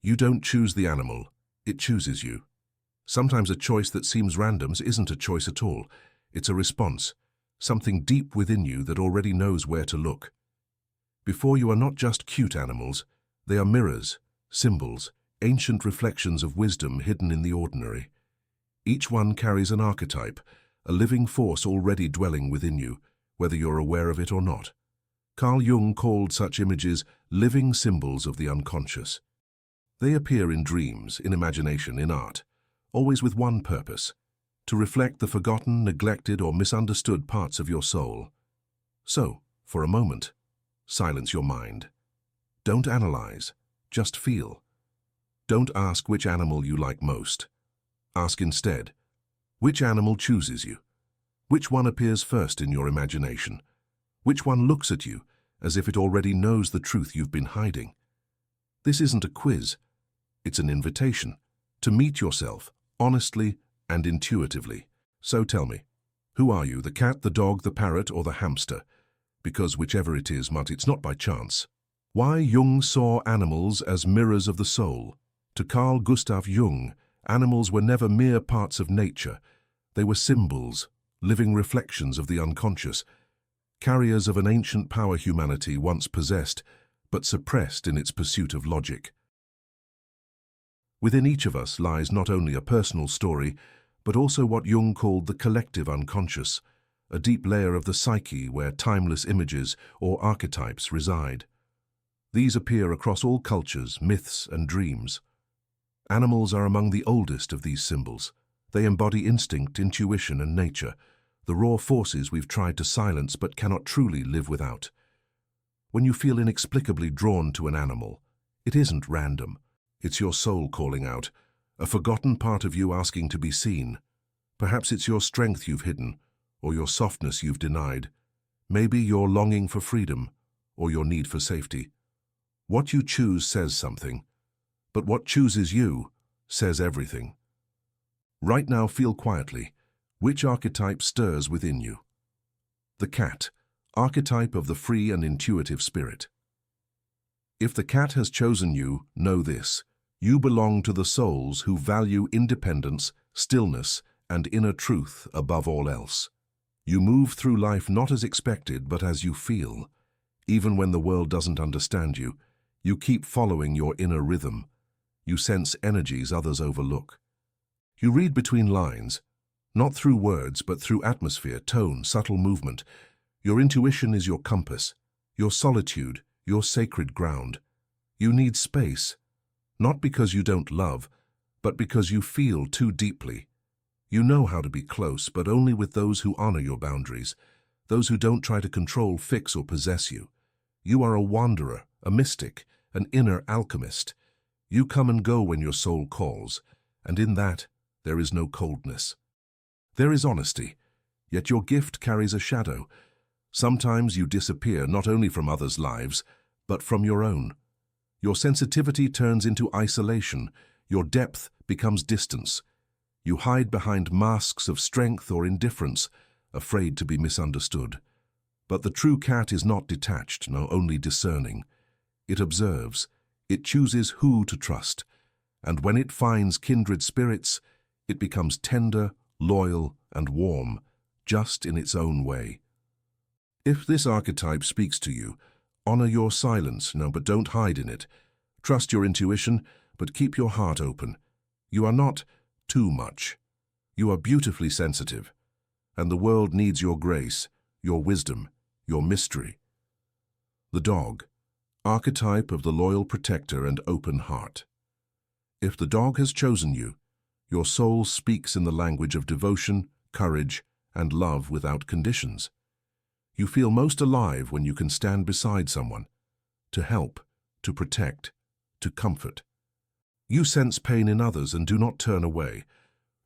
You don't choose the animal, it chooses you. Sometimes a choice that seems random isn't a choice at all. It's a response, something deep within you that already knows where to look. Before you are not just cute animals, they are mirrors, symbols, ancient reflections of wisdom hidden in the ordinary. Each one carries an archetype, a living force already dwelling within you, whether you're aware of it or not. Carl Jung called such images living symbols of the unconscious. They appear in dreams, in imagination, in art, always with one purpose: to reflect the forgotten, neglected, or misunderstood parts of your soul. So, for a moment, silence your mind. Don't analyze, just feel. Don't ask which animal you like most. Ask instead, which animal chooses you? Which one appears first in your imagination? Which one looks at you as if it already knows the truth you've been hiding? This isn't a quiz. It's an invitation to meet yourself honestly and intuitively. So tell me, who are you, the cat, the dog, the parrot, or the hamster? Because whichever it is, it's not by chance. Why Jung saw animals as mirrors of the soul. To Carl Gustav Jung, animals were never mere parts of nature. They were symbols, living reflections of the unconscious, carriers of an ancient power humanity once possessed, but suppressed in its pursuit of logic. Within each of us lies not only a personal story, but also what Jung called the collective unconscious, a deep layer of the psyche where timeless images or archetypes reside. These appear across all cultures, myths, and dreams. Animals are among the oldest of these symbols. They embody instinct, intuition, and nature, the raw forces we've tried to silence but cannot truly live without. When you feel inexplicably drawn to an animal, it isn't random. It's your soul calling out, a forgotten part of you asking to be seen. Perhaps it's your strength you've hidden, or your softness you've denied. Maybe your longing for freedom, or your need for safety. What you choose says something, but what chooses you says everything. Right now, feel quietly. Which archetype stirs within you? The cat, archetype of the free and intuitive spirit. If the cat has chosen you, know this: you belong to the souls who value independence, stillness, and inner truth above all else. You move through life not as expected, but as you feel. Even when the world doesn't understand you, you keep following your inner rhythm. You sense energies others overlook. You read between lines, not through words, but through atmosphere, tone, subtle movement. Your intuition is your compass, your solitude, your sacred ground. You need space, not because you don't love, but because you feel too deeply. You know how to be close, but only with those who honor your boundaries, those who don't try to control, fix, or possess you. You are a wanderer, a mystic, an inner alchemist. You come and go when your soul calls, and in that, there is no coldness. There is honesty, yet your gift carries a shadow. Sometimes you disappear not only from others' lives, but from your own. Your sensitivity turns into isolation, your depth becomes distance. You hide behind masks of strength or indifference, afraid to be misunderstood. But the true cat is not detached, no, only discerning. It observes, it chooses who to trust, and when it finds kindred spirits, it becomes tender, loyal, and warm, just in its own way. If this archetype speaks to you, honor your silence, but don't hide in it. Trust your intuition, but keep your heart open. You are not too much. You are beautifully sensitive, and the world needs your grace, your wisdom, your mystery. The dog, archetype of the loyal protector and open heart. If the dog has chosen you, your soul speaks in the language of devotion, courage, and love without conditions. You feel most alive when you can stand beside someone, to help, to protect, to comfort. You sense pain in others and do not turn away.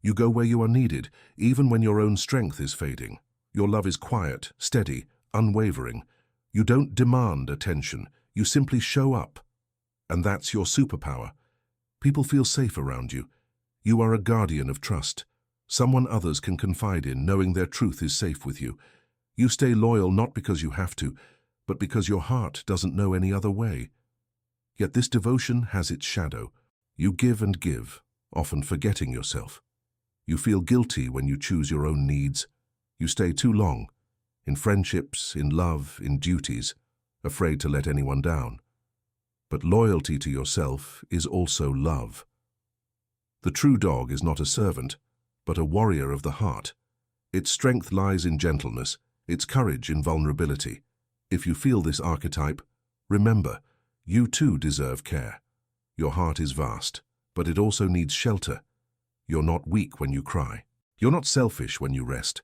You go where you are needed, even when your own strength is fading. Your love is quiet, steady, unwavering. You don't demand attention, you simply show up. And that's your superpower. People feel safe around you. You are a guardian of trust, someone others can confide in, knowing their truth is safe with you. You stay loyal not because you have to, but because your heart doesn't know any other way. Yet this devotion has its shadow. You give and give, often forgetting yourself. You feel guilty when you choose your own needs. You stay too long, in friendships, in love, in duties, afraid to let anyone down. But loyalty to yourself is also love. The true dog is not a servant, but a warrior of the heart. Its strength lies in gentleness, its courage in vulnerability. If you feel this archetype, remember, you too deserve care. Your heart is vast, but it also needs shelter. You're not weak when you cry. You're not selfish when you rest.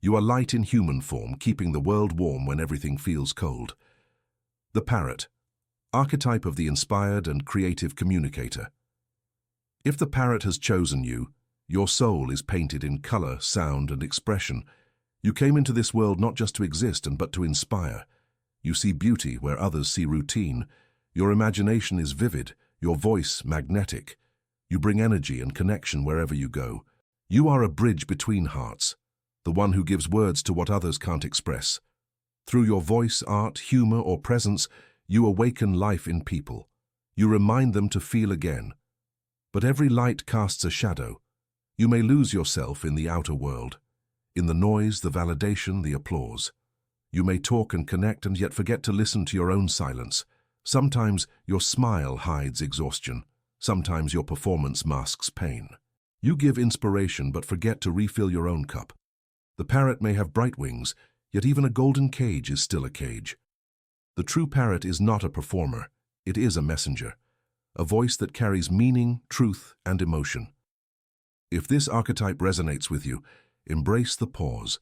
You are light in human form, keeping the world warm when everything feels cold. The parrot, archetype of the inspired and creative communicator. If the parrot has chosen you, your soul is painted in color, sound, and expression. You came into this world not just to exist but to inspire. You see beauty where others see routine. Your imagination is vivid, your voice magnetic. You bring energy and connection wherever you go. You are a bridge between hearts, the one who gives words to what others can't express. Through your voice, art, humor, or presence, you awaken life in people. You remind them to feel again. But every light casts a shadow. You may lose yourself in the outer world, in the noise, the validation, the applause. You may talk and connect and yet forget to listen to your own silence. Sometimes your smile hides exhaustion. Sometimes your performance masks pain. You give inspiration but forget to refill your own cup. The parrot may have bright wings, yet even a golden cage is still a cage. The true parrot is not a performer, it is a messenger, a voice that carries meaning, truth, and emotion. If this archetype resonates with you, embrace the pause.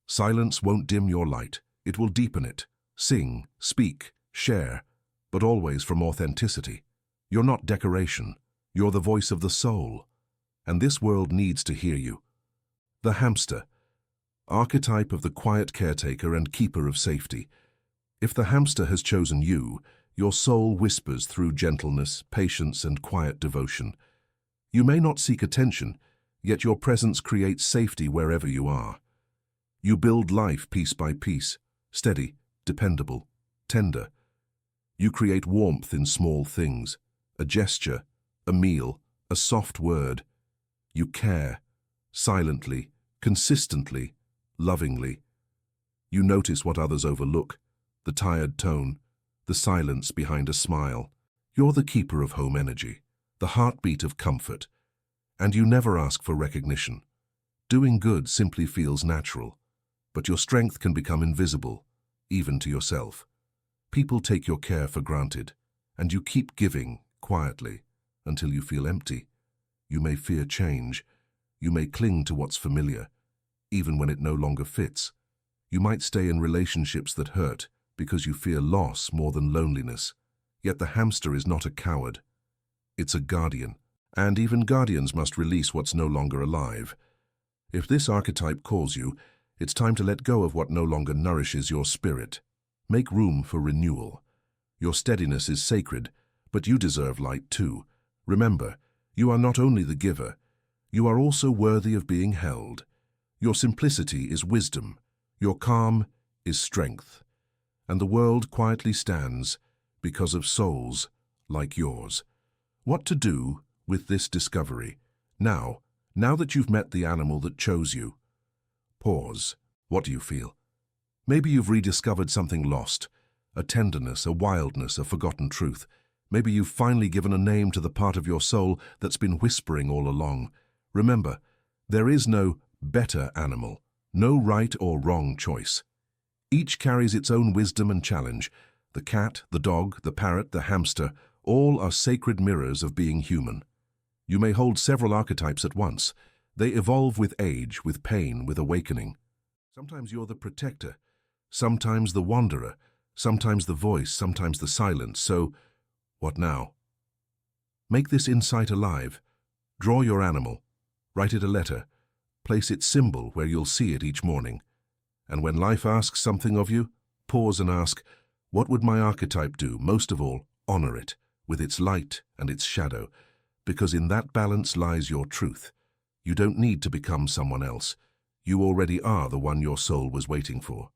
Silence won't dim your light, it will deepen it. Sing, speak, share, but always from authenticity. You're not decoration, you're the voice of the soul, and this world needs to hear you. The hamster, archetype of the quiet caretaker and keeper of safety. If the hamster has chosen you, your soul whispers through gentleness, patience, and quiet devotion. You may not seek attention, yet your presence creates safety wherever you are. You build life piece by piece, steady, dependable, tender. You create warmth in small things, a gesture, a meal, a soft word. You care, silently, consistently, lovingly. You notice what others overlook, the tired tone, the silence behind a smile. You're the keeper of home energy, the heartbeat of comfort, and you never ask for recognition. Doing good simply feels natural, but your strength can become invisible, even to yourself. People take your care for granted, and you keep giving quietly until you feel empty. You may fear change. You may cling to what's familiar, even when it no longer fits. You might stay in relationships that hurt because you fear loss more than loneliness. Yet the hamster is not a coward. It's a guardian, and even guardians must release what's no longer alive. If this archetype calls you, it's time to let go of what no longer nourishes your spirit. Make room for renewal. Your steadiness is sacred, but you deserve light too. Remember, you are not only the giver, you are also worthy of being held. Your simplicity is wisdom, your calm is strength, and the world quietly stands because of souls like yours. What to do with this discovery? Now that you've met the animal that chose you, pause. What do you feel? Maybe you've rediscovered something lost, a tenderness, a wildness, a forgotten truth. Maybe you've finally given a name to the part of your soul that's been whispering all along. Remember, there is no better animal, no right or wrong choice. Each carries its own wisdom and challenge. The cat, the dog, the parrot, the hamster, all are sacred mirrors of being human. You may hold several archetypes at once. They evolve with age, with pain, with awakening. Sometimes you're the protector, sometimes the wanderer, sometimes the voice, sometimes the silence. So, what now? Make this insight alive. Draw your animal, write it a letter, place its symbol where you'll see it each morning. And when life asks something of you, pause and ask, what would my archetype do? Most of all, honor it, with its light and its shadow, because in that balance lies your truth. You don't need to become someone else. You already are the one your soul was waiting for.